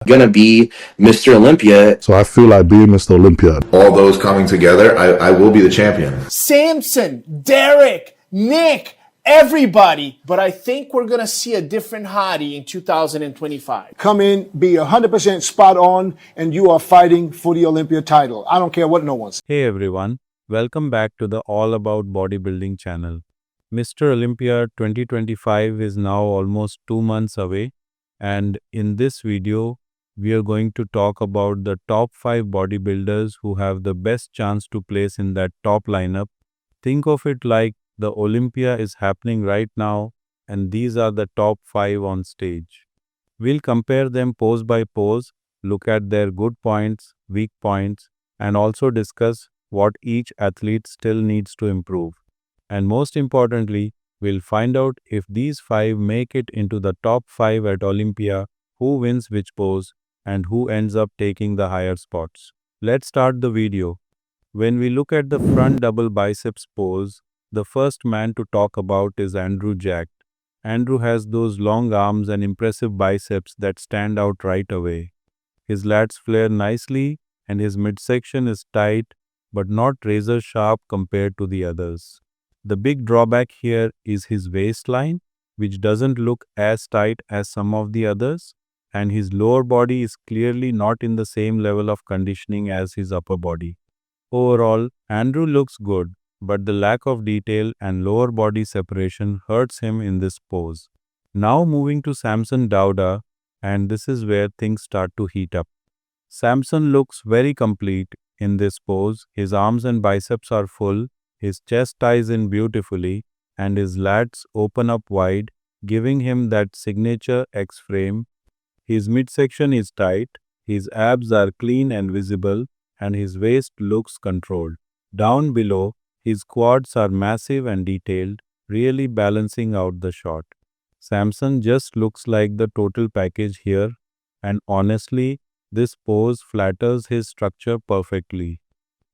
gonna be Mr. Olympia. So I feel like being Mr. Olympia. All those coming together, I will be the champion. Samson, Derek, Nick, everybody. But I think we're going to see a different Hadi in 2025. Come in, be 100% spot on, and you are fighting for the Olympia title. I don't care what no one says. Hey everyone, welcome back to the All About Bodybuilding channel. Mr. Olympia 2025 is now almost 2 months away, and in this video, we are going to talk about the top 5 bodybuilders who have the best chance to place in that top lineup. Think of it like the Olympia is happening right now, and these are the top 5 on stage. We'll compare them pose by pose, look at their good points, weak points, and also discuss what each athlete still needs to improve. And most importantly, we'll find out if these 5 make it into the top 5 at Olympia, who wins which pose, and who ends up taking the higher spots. Let's start the video. When we look at the front double biceps pose, the first man to talk about is Andrew Jack. Andrew has those long arms and impressive biceps that stand out right away. His lats flare nicely and his midsection is tight but not razor sharp compared to the others. The big drawback here is his waistline, which doesn't look as tight as some of the others, and his lower body is clearly not in the same level of conditioning as his upper body. Overall, Andrew looks good, but the lack of detail and lower body separation hurts him in this pose. Now moving to Samson Dauda, and this is where things start to heat up. Samson looks very complete in this pose. His arms and biceps are full, his chest ties in beautifully, and his lats open up wide, giving him that signature X-frame. His midsection is tight, his abs are clean and visible, and his waist looks controlled. Down below, his quads are massive and detailed, really balancing out the shot. Samson just looks like the total package here, and honestly, this pose flatters his structure perfectly.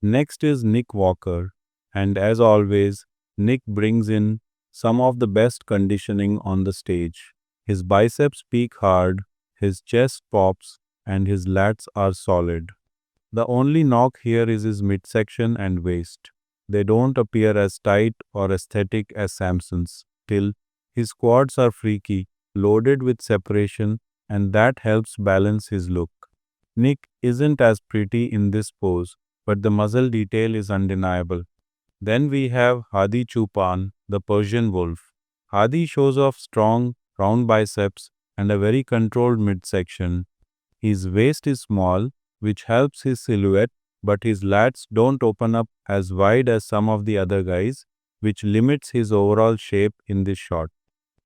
Next is Nick Walker, and as always, Nick brings in some of the best conditioning on the stage. His biceps peak hard, his chest pops, and his lats are solid. The only knock here is his midsection and waist. They don't appear as tight or aesthetic as Samson's. Still, his quads are freaky, loaded with separation, and that helps balance his look. Nick isn't as pretty in this pose, but the muscle detail is undeniable. Then we have Hadi Choopan, the Persian wolf. Hadi shows off strong, round biceps and a very controlled midsection. His waist is small, which helps his silhouette, but his lats don't open up as wide as some of the other guys, which limits his overall shape in this shot.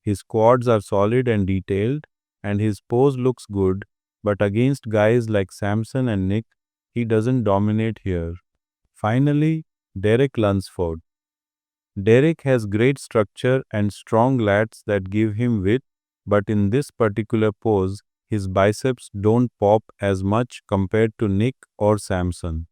His quads are solid and detailed, and his pose looks good, but against guys like Samson and Nick, he doesn't dominate here. Finally, Derek Lunsford. Derek has great structure and strong lats that give him width, but in this particular pose, his biceps don't pop as much compared to Nick or Samson.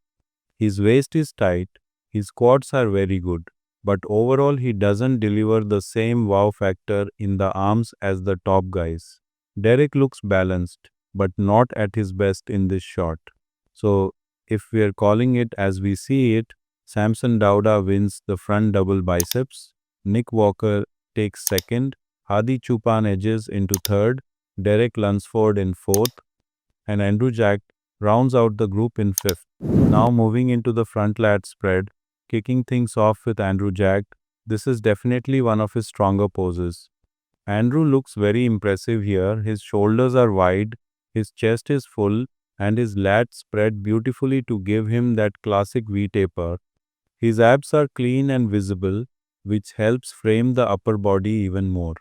His waist is tight, his quads are very good, but overall he doesn't deliver the same wow factor in the arms as the top guys. Derek looks balanced, but not at his best in this shot. So, if we are calling it as we see it, Samson Dauda wins the front double biceps, Nick Walker takes second, Hadi Choopan edges into third, Derek Lunsford in fourth, and Andrew Jack rounds out the group in fifth. Now moving into the front lat spread, kicking things off with Andrew Jack, this is definitely one of his stronger poses. Andrew looks very impressive here. His shoulders are wide, his chest is full, and his lats spread beautifully to give him that classic V-taper. His abs are clean and visible, which helps frame the upper body even more.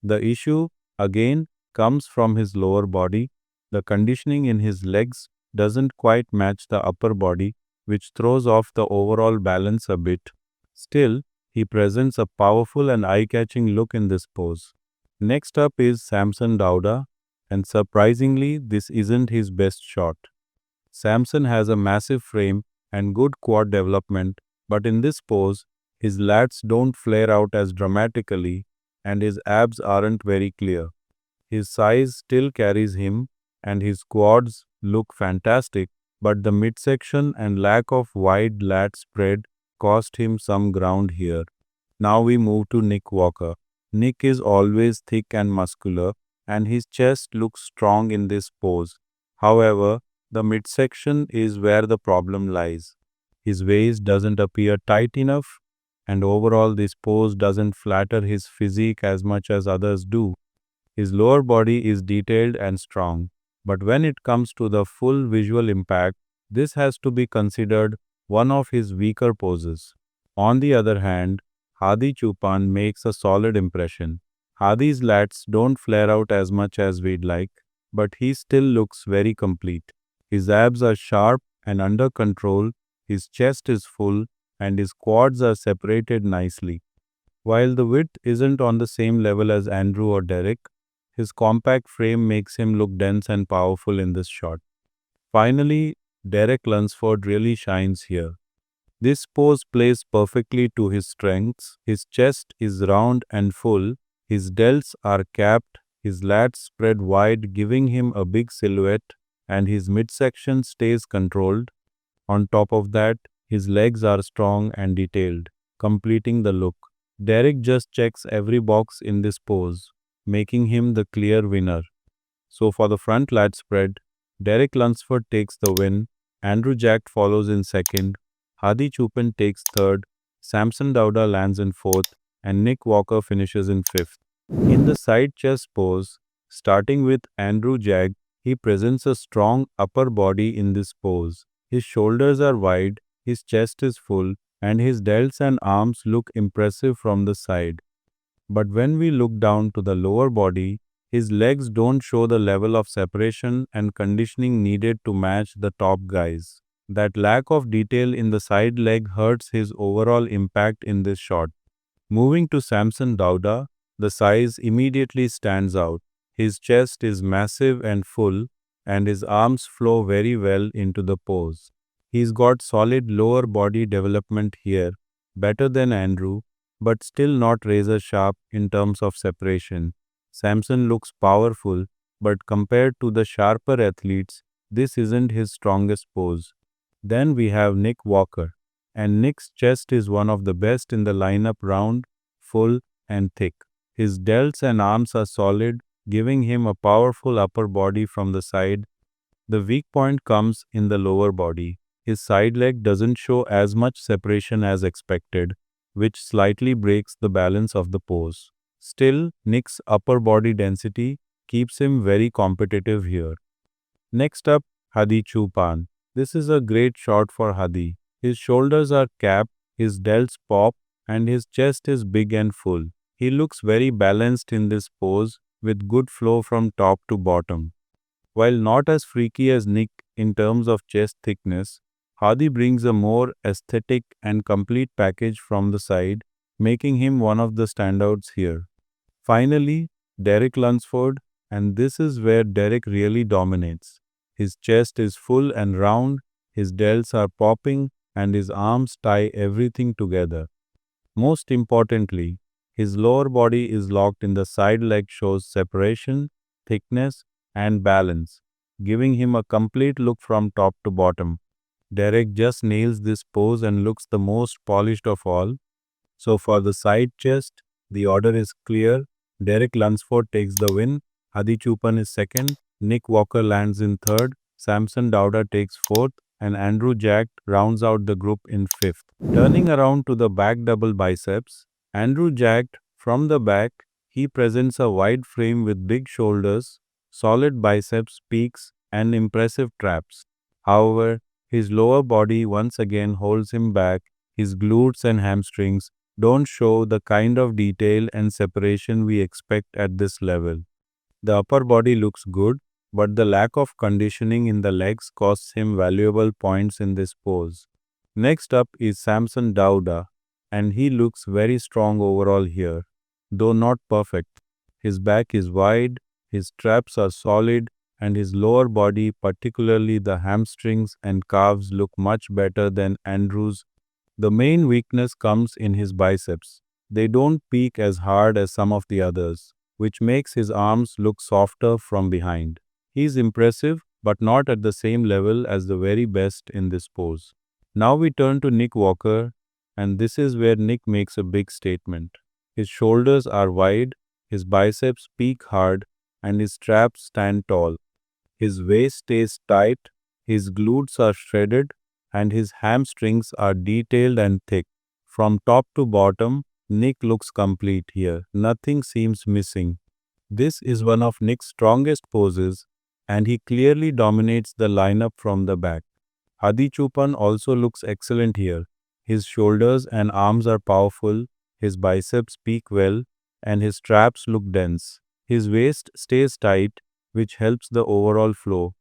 The issue, again, comes from his lower body. The conditioning in his legs doesn't quite match the upper body, which throws off the overall balance a bit. Still, he presents a powerful and eye-catching look in this pose. Next up is Samson Dauda, and surprisingly, this isn't his best shot. Samson has a massive frame and good quad development, but in this pose, his lats don't flare out as dramatically, and his abs aren't very clear. His size still carries him, and his quads look fantastic, but the midsection and lack of wide lat spread cost him some ground here. Now we move to Nick Walker. Nick is always thick and muscular, and his chest looks strong in this pose. However, the midsection is where the problem lies. His waist doesn't appear tight enough, and overall, this pose doesn't flatter his physique as much as others do. His lower body is detailed and strong, but when it comes to the full visual impact, this has to be considered one of his weaker poses. On the other hand, Hadi Choopan makes a solid impression. Hadi's lats don't flare out as much as we'd like, but he still looks very complete. His abs are sharp and under control, his chest is full, and his quads are separated nicely. While the width isn't on the same level as Andrew or Derek, his compact frame makes him look dense and powerful in this shot. Finally, Derek Lunsford really shines here. This pose plays perfectly to his strengths. His chest is round and full, his delts are capped, his lats spread wide, giving him a big silhouette, and his midsection stays controlled. On top of that, his legs are strong and detailed, completing the look. Derek just checks every box in this pose, making him the clear winner. So for the front lat spread, Derek Lunsford takes the win, Andrew Jack follows in second, Hadi Choopan takes third, Samson Dauda lands in fourth, and Nick Walker finishes in fifth. In the side chest pose, starting with Andrew Jack, he presents a strong upper body in this pose. His shoulders are wide, his chest is full, and his delts and arms look impressive from the side. But when we look down to the lower body, his legs don't show the level of separation and conditioning needed to match the top guys. That lack of detail in the side leg hurts his overall impact in this shot. Moving to Samson Dauda, the size immediately stands out. His chest is massive and full, and his arms flow very well into the pose. He's got solid lower body development here, better than Andrew, but still not razor sharp in terms of separation. Samson looks powerful, but compared to the sharper athletes, this isn't his strongest pose. Then we have Nick Walker, and Nick's chest is one of the best in the lineup, round, full, and thick. His delts and arms are solid, giving him a powerful upper body from the side. The weak point comes in the lower body. His side leg doesn't show as much separation as expected, which slightly breaks the balance of the pose. Still, Nick's upper body density keeps him very competitive here. Next up, Hadi Choopan. This is a great shot for Hadi. His shoulders are capped, his delts pop, and his chest is big and full. He looks very balanced in this pose, with good flow from top to bottom. While not as freaky as Nick in terms of chest thickness, Hadi brings a more aesthetic and complete package from the side, making him one of the standouts here. Finally, Derek Lunsford, and this is where Derek really dominates. His chest is full and round, his delts are popping, and his arms tie everything together. Most importantly, his lower body is locked in the side leg, shows separation, thickness, and balance, giving him a complete look from top to bottom. Derek just nails this pose and looks the most polished of all. So for the side chest, the order is clear. Derek Lunsford takes the win, Hadi Choopan is second, Nick Walker lands in third, Samson Dauda takes fourth, and Andrew Jack rounds out the group in fifth. Turning around to the back double biceps, Andrew Jack, from the back, he presents a wide frame with big shoulders, solid biceps, peaks, and impressive traps. However, his lower body once again holds him back. His glutes and hamstrings don't show the kind of detail and separation we expect at this level. The upper body looks good, but the lack of conditioning in the legs costs him valuable points in this pose. Next up is Samson Dauda, and he looks very strong overall here, though not perfect. His back is wide, his traps are solid, and his lower body, particularly the hamstrings and calves, look much better than Andrew's. The main weakness comes in his biceps. They don't peak as hard as some of the others, which makes his arms look softer from behind. He's impressive, but not at the same level as the very best in this pose. Now we turn to Nick Walker, and this is where Nick makes a big statement. His shoulders are wide, his biceps peak hard, and his traps stand tall. His waist stays tight, his glutes are shredded, and his hamstrings are detailed and thick. From top to bottom, Nick looks complete here. Nothing seems missing. This is one of Nick's strongest poses, and he clearly dominates the lineup from the back. Hadi Choopan also looks excellent here. His shoulders and arms are powerful, his biceps peak well, and his traps look dense. His waist stays tight, which helps the overall flow.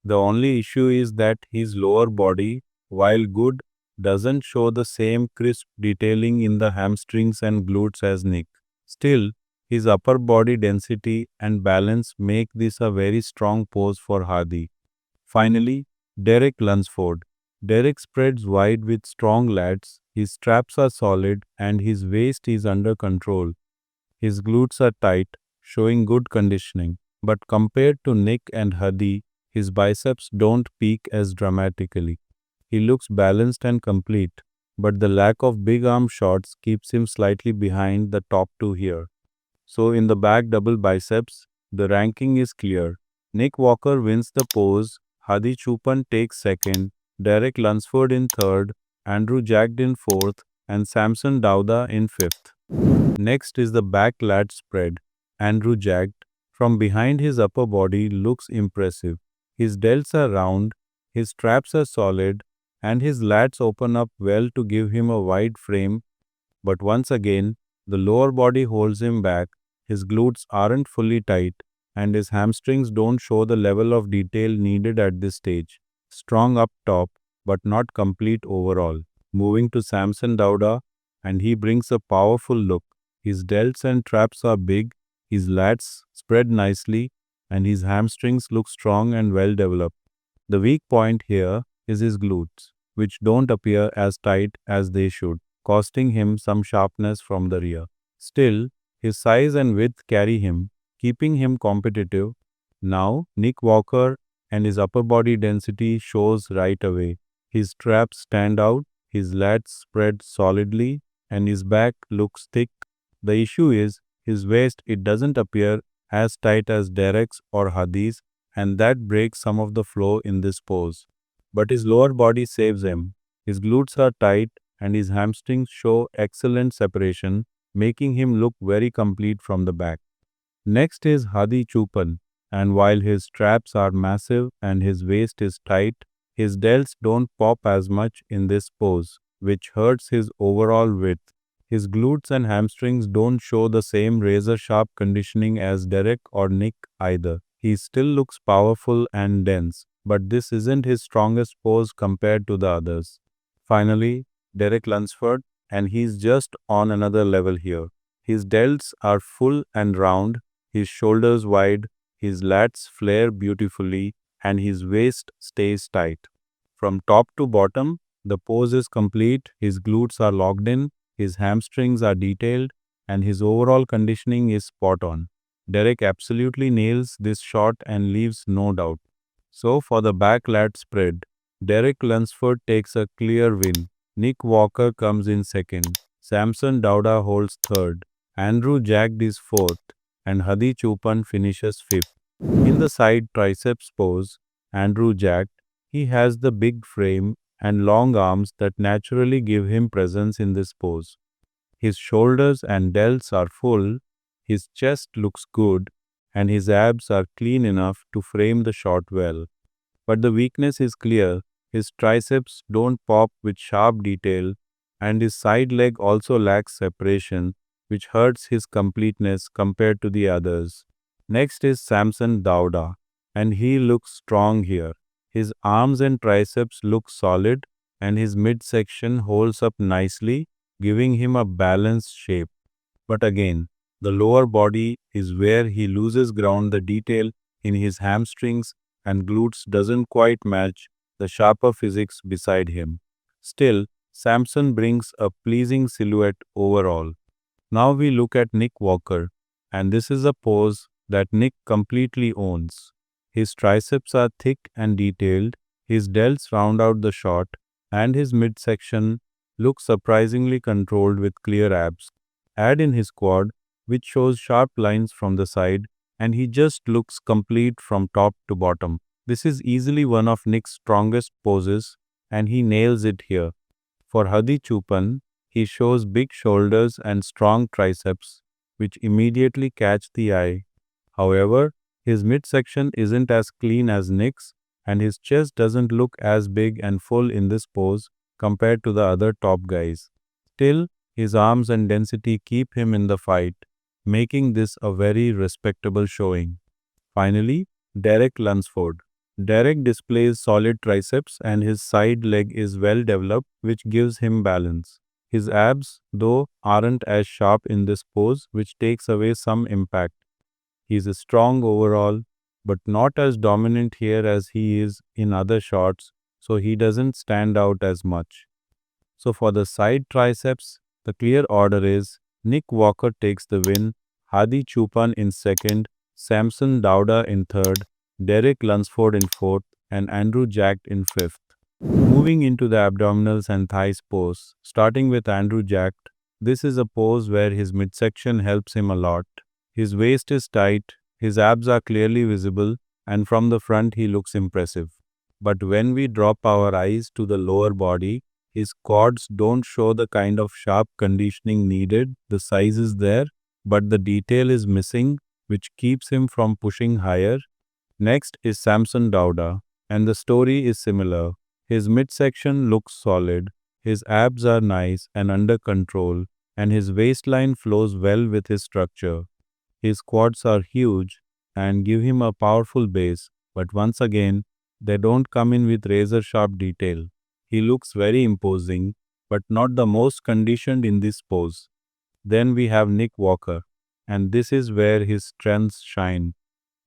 The only issue is that his lower body, while good, doesn't show the same crisp detailing in the hamstrings and glutes as Nick. Still, his upper body density and balance make this a very strong pose for Hadi. Finally, Derek Lunsford. Derek spreads wide with strong lats, his traps are solid, and his waist is under control. His glutes are tight, showing good conditioning. But compared to Nick and Hadi, his biceps don't peak as dramatically. He looks balanced and complete, but the lack of big arm shots keeps him slightly behind the top two here. So in the back double biceps, the ranking is clear. Nick Walker wins the pose, Hadi Choopan takes second, Derek Lunsford in third, Andrew Jack in fourth, and Samson Dauda in fifth. Next is the back lat spread. Andrew Jack, from behind his upper body, looks impressive. His delts are round, his traps are solid, and his lats open up well to give him a wide frame. But once again, the lower body holds him back, his glutes aren't fully tight, and his hamstrings don't show the level of detail needed at this stage. Strong up top, but not complete overall. Moving to Samson Dauda, and he brings a powerful look. His delts and traps are big, his lats spread nicely, and his hamstrings look strong and well developed. The weak point here is his glutes, which don't appear as tight as they should, costing him some sharpness from the rear. Still, his size and width carry him, keeping him competitive. Now, Nick Walker and his upper body density shows right away. His traps stand out, his lats spread solidly, and his back looks thick. The issue is his waist, it doesn't appear as tight as Derek's or Hadi's, and that breaks some of the flow in this pose. But his lower body saves him. His glutes are tight and his hamstrings show excellent separation, making him look very complete from the back. Next is Hadi Choopan, and while his traps are massive and his waist is tight, his delts don't pop as much in this pose, which hurts his overall width. His glutes and hamstrings don't show the same razor-sharp conditioning as Derek or Nick either. He still looks powerful and dense, but this isn't his strongest pose compared to the others. Finally, Derek Lunsford, and he's just on another level here. His delts are full and round, his shoulders wide, his lats flare beautifully, and his waist stays tight. From top to bottom, the pose is complete, his glutes are locked in, his hamstrings are detailed, and his overall conditioning is spot on. Derek absolutely nails this shot and leaves no doubt. So for the back lat spread, Derek Lunsford takes a clear win. Nick Walker comes in second. Samson Dauda holds third. Andrew Jack is fourth. And Hadi Choopan finishes fifth. In the side triceps pose, Andrew Jack, he has the big frame and long arms that naturally give him presence in this pose. His shoulders and delts are full, his chest looks good, and his abs are clean enough to frame the shot well. But the weakness is clear, his triceps don't pop with sharp detail, and his side leg also lacks separation, which hurts his completeness compared to the others. Next is Samson Dauda, and he looks strong here. His arms and triceps look solid, and his midsection holds up nicely, giving him a balanced shape. But again, the lower body is where he loses ground. The detail in his hamstrings and glutes doesn't quite match the sharper physics beside him. Still, Samson brings a pleasing silhouette overall. Now we look at Nick Walker, and this is a pose that Nick completely owns. His triceps are thick and detailed, his delts round out the shot, and his midsection looks surprisingly controlled with clear abs. Add in his quad, which shows sharp lines from the side, and he just looks complete from top to bottom. This is easily one of Nick's strongest poses, and he nails it here. For Hadi Choopan, he shows big shoulders and strong triceps, which immediately catch the eye. However, his midsection isn't as clean as Nick's, and his chest doesn't look as big and full in this pose compared to the other top guys. Still, his arms and density keep him in the fight, making this a very respectable showing. Finally, Derek Lunsford. Derek displays solid triceps and his side leg is well developed, which gives him balance. His abs, though, aren't as sharp in this pose, which takes away some impact. He's strong overall, but not as dominant here as he is in other shots, so he doesn't stand out as much. So for the side triceps, the clear order is Nick Walker takes the win, Hadi Choopan in second, Samson Dauda in third, Derek Lunsford in fourth, and Andrew Jack in fifth. Moving into the abdominals and thighs pose, starting with Andrew Jack, this is a pose where his midsection helps him a lot. His waist is tight, his abs are clearly visible, and from the front he looks impressive. But when we drop our eyes to the lower body, his quads don't show the kind of sharp conditioning needed. The size is there, but the detail is missing, which keeps him from pushing higher. Next is Samson Dauda, and the story is similar. His midsection looks solid, his abs are nice and under control, and his waistline flows well with his structure. His quads are huge and give him a powerful base, but once again, they don't come in with razor-sharp detail. He looks very imposing, but not the most conditioned in this pose. Then we have Nick Walker, and this is where his strengths shine.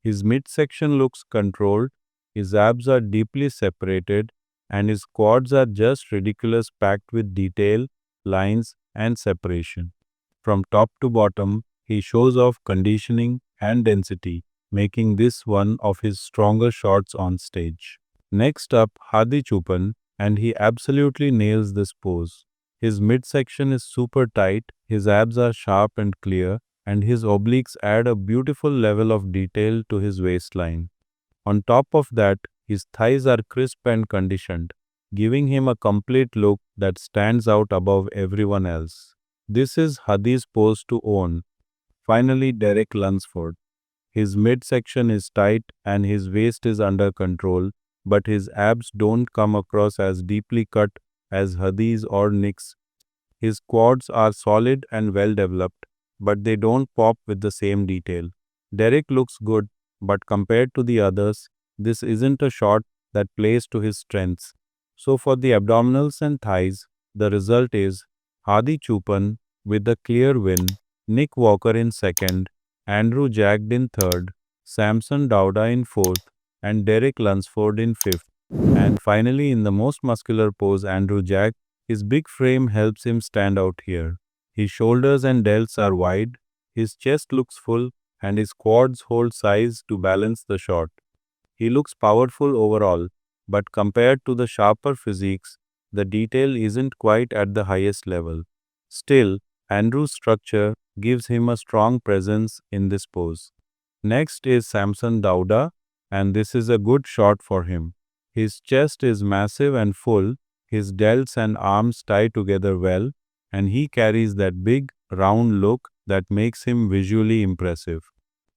His midsection looks controlled, his abs are deeply separated, and his quads are just ridiculous packed with detail, lines, and separation. From top to bottom, he shows off conditioning and density, making this one of his stronger shots on stage. Next up, Hadi Choopan, and he absolutely nails this pose. His midsection is super tight, his abs are sharp and clear, and his obliques add a beautiful level of detail to his waistline. On top of that, his thighs are crisp and conditioned, giving him a complete look that stands out above everyone else. This is Hadi's pose to own. Finally, Derek Lunsford. His midsection is tight and his waist is under control, but his abs don't come across as deeply cut as Hadi's or Nick's. His quads are solid and well developed, but they don't pop with the same detail. Derek looks good, but compared to the others, this isn't a shot that plays to his strengths. So for the abdominals and thighs, the result is Hadi Choopan with a clear win, Nick Walker in second, Andrew Jack in third, Samson Dauda in fourth, and Derek Lunsford in fifth. And finally, in the most muscular pose, Andrew Jack, his big frame helps him stand out here. His shoulders and delts are wide, his chest looks full, and his quads hold size to balance the shot. He looks powerful overall, but compared to the sharper physiques, the detail isn't quite at the highest level. Still, Andrew's structure gives him a strong presence in this pose. Next is Samson Dauda, and this is a good shot for him. His chest is massive and full, his delts and arms tie together well, and he carries that big, round look that makes him visually impressive.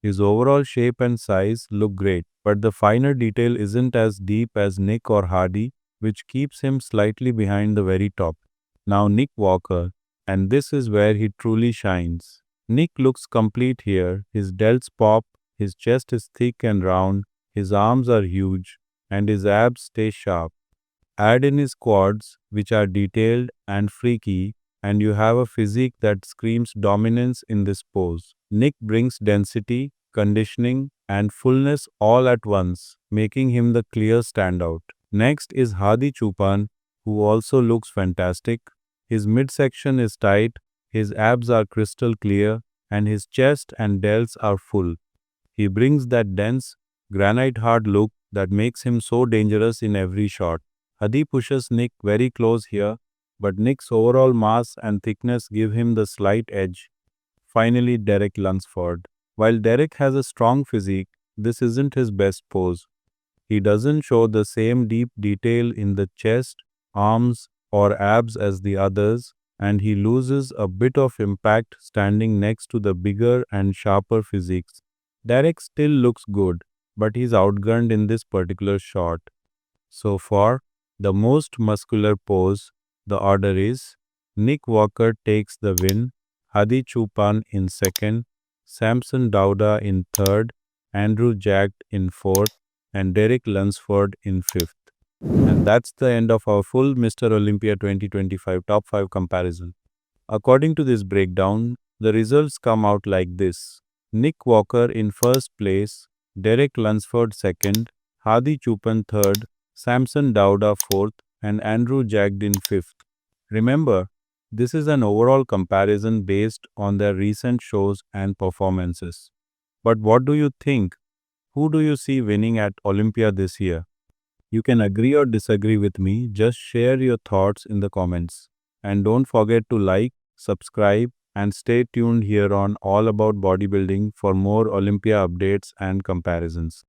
His overall shape and size look great, but the finer detail isn't as deep as Nick or Hadi, which keeps him slightly behind the very top. Now Nick Walker, and this is where he truly shines. Nick looks complete here, his delts pop, his chest is thick and round, his arms are huge, and his abs stay sharp. Add in his quads, which are detailed and freaky, and you have a physique that screams dominance in this pose. Nick brings density, conditioning, and fullness all at once, making him the clear standout. Next is Hadi Choopan, who also looks fantastic. His midsection is tight, his abs are crystal clear, and his chest and delts are full. He brings that dense, granite hard look that makes him so dangerous in every shot. Hadi pushes Nick very close here, but Nick's overall mass and thickness give him the slight edge. Finally, Derek Lunsford. While Derek has a strong physique, this isn't his best pose. He doesn't show the same deep detail in the chest, arms, or abs as the others, and he loses a bit of impact standing next to the bigger and sharper physiques. Derek still looks good, but he's outgunned in this particular shot. So far, the most muscular pose, the order is Nick Walker takes the win, Hadi Choopan in second, Samson Dauda in third, Andrew Jack in fourth, and Derek Lunsford in fifth. And that's the end of our full Mr. Olympia 2025 top 5 comparison. According to this breakdown, the results come out like this. Nick Walker in first place, Derek Lunsford second, Hadi Choopan third, Samson Dauda fourth, and Andrew Jack in fifth. Remember, this is an overall comparison based on their recent shows and performances. But what do you think? Who do you see winning at Olympia this year? You can agree or disagree with me, just share your thoughts in the comments. And don't forget to like, subscribe, and stay tuned here on All About Bodybuilding for more Olympia updates and comparisons.